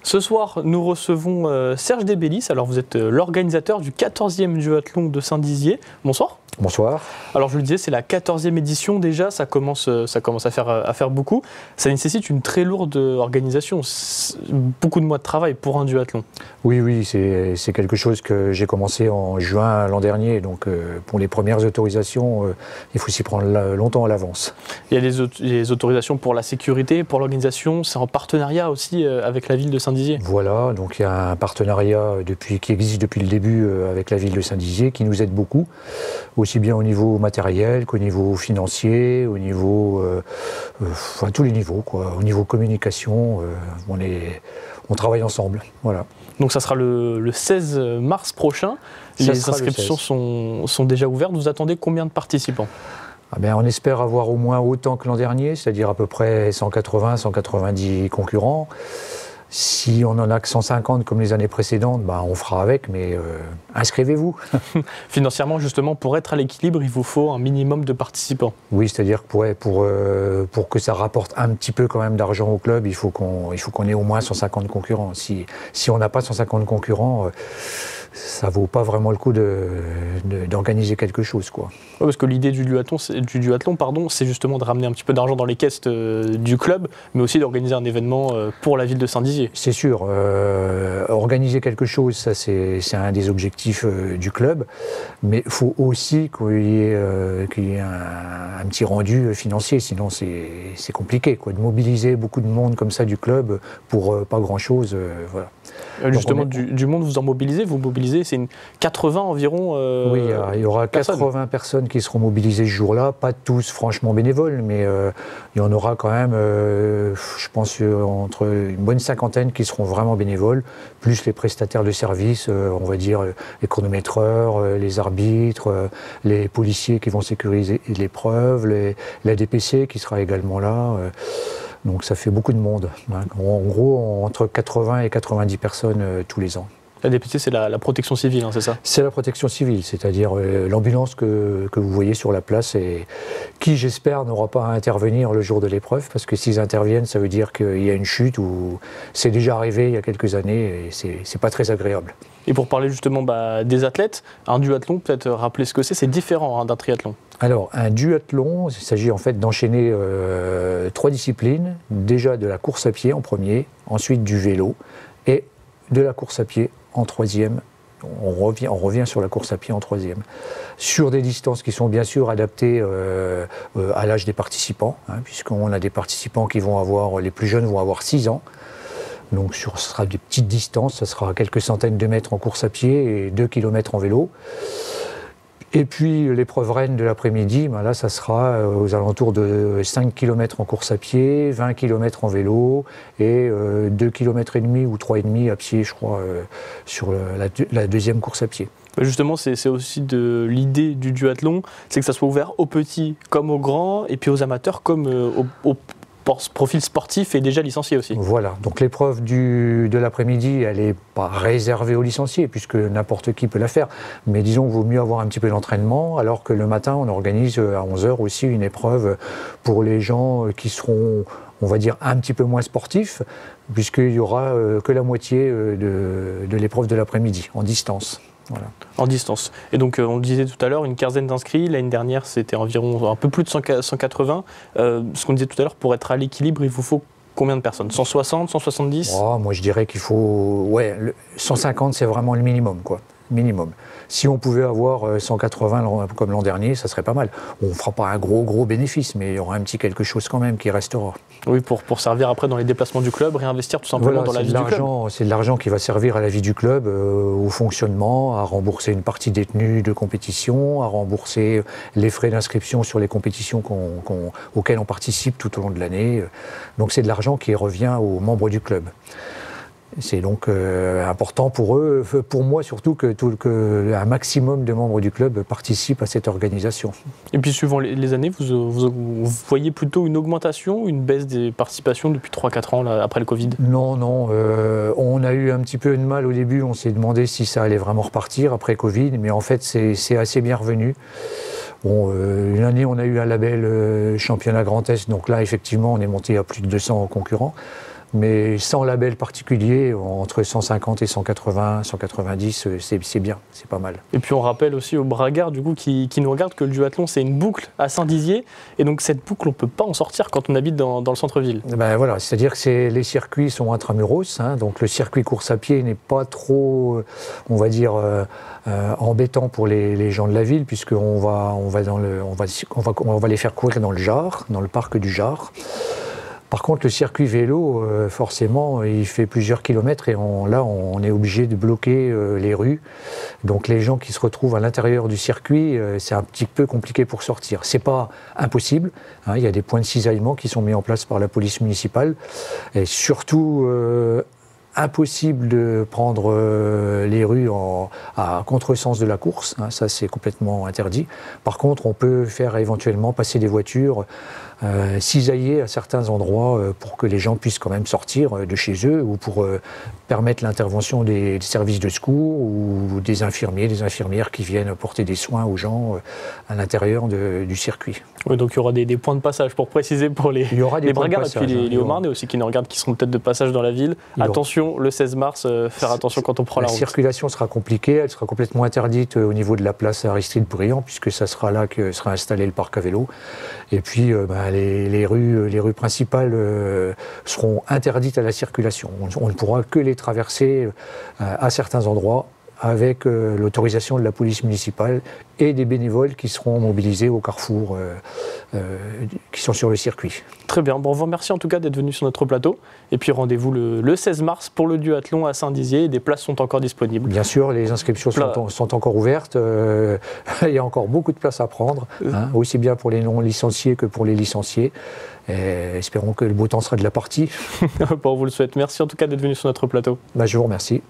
Ce soir, nous recevons Serge Desbellis. Alors, vous êtes l'organisateur du 14e duathlon de Saint-Dizier. Bonsoir. Bonsoir. Alors, je le disais, c'est la 14e édition déjà. Ça commence à faire beaucoup. Ça nécessite une très lourde organisation. Beaucoup de mois de travail pour un duathlon. Oui, c'est quelque chose que j'ai commencé en juin l'an dernier. Donc, pour les premières autorisations, il faut s'y prendre longtemps à l'avance. Il y a des autorisations pour la sécurité, pour l'organisation. C'est en partenariat aussi avec la ville de Saint-Dizier. Voilà, donc il y a un partenariat qui existe depuis le début avec la ville de Saint-Dizier qui nous aide beaucoup, aussi bien au niveau matériel qu'au niveau financier, au niveau, à tous les niveaux, quoi. Au niveau communication, on travaille ensemble. Voilà. Donc ça sera le 16 mars prochain. Les inscriptions sont déjà ouvertes. Vous attendez combien de participants ? On espère avoir au moins autant que l'an dernier, c'est-à-dire à peu près 180-190 concurrents. Si on en a que 150 comme les années précédentes, on fera avec, mais inscrivez-vous. Financièrement, justement, pour être à l'équilibre, il vous faut un minimum de participants. Oui, c'est-à-dire que pour que ça rapporte un petit peu quand même d'argent au club, il faut qu'on ait au moins 150 concurrents. Si on n'a pas 150 concurrents, ça vaut pas vraiment le coup d'organiser quelque chose, quoi. Ouais, parce que l'idée du duathlon, c'est justement de ramener un petit peu d'argent dans les caisses du club, mais aussi d'organiser un événement pour la ville de Saint-Dizier. C'est sûr, organiser quelque chose, ça c'est un des objectifs du club, mais il faut aussi qu'il y ait un petit rendu financier, sinon c'est compliqué, quoi, de mobiliser beaucoup de monde comme ça du club pour pas grand-chose, voilà. Justement, du monde, vous en mobilisez, c'est une 80 environ. Oui, il y aura 80 personnes qui seront mobilisées ce jour-là, pas tous franchement bénévoles, mais il y en aura quand même, je pense, entre une bonne cinquantaine qui seront vraiment bénévoles, plus les prestataires de services, on va dire les les arbitres, les policiers qui vont sécuriser l'épreuve, la DPC qui sera également là. Donc ça fait beaucoup de monde. En gros, entre 80 et 90 personnes tous les ans. La DPC, c'est la protection civile, hein, c'est ça ? C'est la protection civile, c'est-à-dire l'ambulance que vous voyez sur la place et qui, j'espère, n'aura pas à intervenir le jour de l'épreuve, parce que s'ils interviennent, ça veut dire qu'il y a une chute ou c'est déjà arrivé il y a quelques années et c'est pas très agréable. Et pour parler justement des athlètes, un duathlon, peut-être rappeler ce que c'est différent d'un triathlon. Alors, un duathlon, il s'agit en fait d'enchaîner 3 disciplines, déjà de la course à pied en premier, ensuite du vélo et de la course à pied en troisième. On revient sur la course à pied en troisième. Sur des distances qui sont bien sûr adaptées à l'âge des participants, puisqu'on a des participants qui vont avoir, les plus jeunes vont avoir 6 ans. Donc ce sera des petites distances, ça sera quelques centaines de mètres en course à pied et 2 km en vélo. Et puis l'épreuve reine de l'après-midi, là ça sera aux alentours de 5 km en course à pied, 20 km en vélo et 2,5 km ou 3,5 à pied, je crois, sur la deuxième course à pied. Justement, c'est aussi de l'idée du duathlon, c'est que ça soit ouvert aux petits comme aux grands et puis aux amateurs comme aux profil sportif et déjà licencié aussi. Voilà, donc l'épreuve de l'après-midi, elle n'est pas réservée aux licenciés puisque n'importe qui peut la faire, mais disons qu'il vaut mieux avoir un petit peu d'entraînement, alors que le matin, on organise à 11h aussi une épreuve pour les gens qui seront, on va dire, un petit peu moins sportifs, puisqu'il n'y aura que la moitié de l'épreuve de l'après-midi, en distance. Voilà. En distance. Et donc, on le disait tout à l'heure, une quinzaine d'inscrits. L'année dernière, c'était environ un peu plus de 180. Ce qu'on disait tout à l'heure, pour être à l'équilibre, il vous faut combien de personnes ? 160, 170 ? Moi, je dirais qu'il faut... 150, c'est vraiment le minimum, quoi. Minimum. Si on pouvait avoir 180 comme l'an dernier, ça serait pas mal. On ne fera pas un gros bénéfice, mais il y aura un petit quelque chose quand même qui restera. Oui, pour servir après dans les déplacements du club, réinvestir tout simplement dans la vie du club. C'est de l'argent qui va servir à la vie du club, au fonctionnement, à rembourser une partie des tenues de compétition, à rembourser les frais d'inscription sur les compétitions auxquelles on participe tout au long de l'année. Donc c'est de l'argent qui revient aux membres du club. C'est donc important pour eux, pour moi surtout, qu'un maximum de membres du club participent à cette organisation. Et puis suivant les années, vous voyez plutôt une augmentation, une baisse des participations depuis 3-4 ans là, après le Covid ? Non, on a eu un petit peu de mal au début, on s'est demandé si ça allait vraiment repartir après Covid, mais en fait c'est assez bien revenu. Bon, une année on a eu un label championnat Grand Est, donc là effectivement on est monté à plus de 200 concurrents. mais sans label particulier, entre 150 et 180, 190, c'est bien, c'est pas mal. Et puis on rappelle aussi aux bragards du coup qui nous regardent que le duathlon c'est une boucle à Saint-Dizier, et donc cette boucle on ne peut pas en sortir quand on habite dans le centre-ville. Ben voilà, c'est-à-dire que les circuits sont intramuros, hein, donc le circuit course à pied n'est pas trop, on va dire, embêtant pour les gens de la ville, puisqu'on va les faire courir dans le Jard, dans le parc du Jard. Par contre, le circuit vélo, forcément, il fait plusieurs kilomètres et là, on est obligé de bloquer les rues. Donc, les gens qui se retrouvent à l'intérieur du circuit, c'est un petit peu compliqué pour sortir. C'est pas impossible, hein, il y a des points de cisaillement qui sont mis en place par la police municipale. Et surtout, impossible de prendre les rues à contresens de la course, hein, ça c'est complètement interdit. Par contre, on peut faire éventuellement passer des voitures, cisailler à certains endroits pour que les gens puissent quand même sortir de chez eux, ou pour permettre l'intervention des services de secours ou des infirmiers, des infirmières qui viennent porter des soins aux gens à l'intérieur du circuit. Oui, donc il y aura des points de passage pour préciser pour les bragards et puis les Haut-Marnais aussi qui nous regardent, qui seront peut-être de passage dans la ville. Attention, le 16 mars, faire attention quand on prend la route. La circulation sera compliquée, elle sera complètement interdite au niveau de la place Aristide-Briand, puisque ça sera là que sera installé le parc à vélo. Et puis les rues principales seront interdites à la circulation. On ne pourra que les traverser à certains endroits avec l'autorisation de la police municipale et des bénévoles qui seront mobilisés au carrefour qui sont sur le circuit. Très bien, bon, on vous remercie en tout cas d'être venu sur notre plateau, et puis rendez-vous le 16 mars pour le duathlon à Saint-Dizier, et des places sont encore disponibles. Bien sûr, les inscriptions sont encore ouvertes, il y a encore beaucoup de places à prendre, hein, aussi bien pour les non-licenciés que pour les licenciés. Et espérons que le beau temps sera de la partie. Bon, on vous le souhaite. Merci en tout cas d'être venu sur notre plateau. Je vous remercie.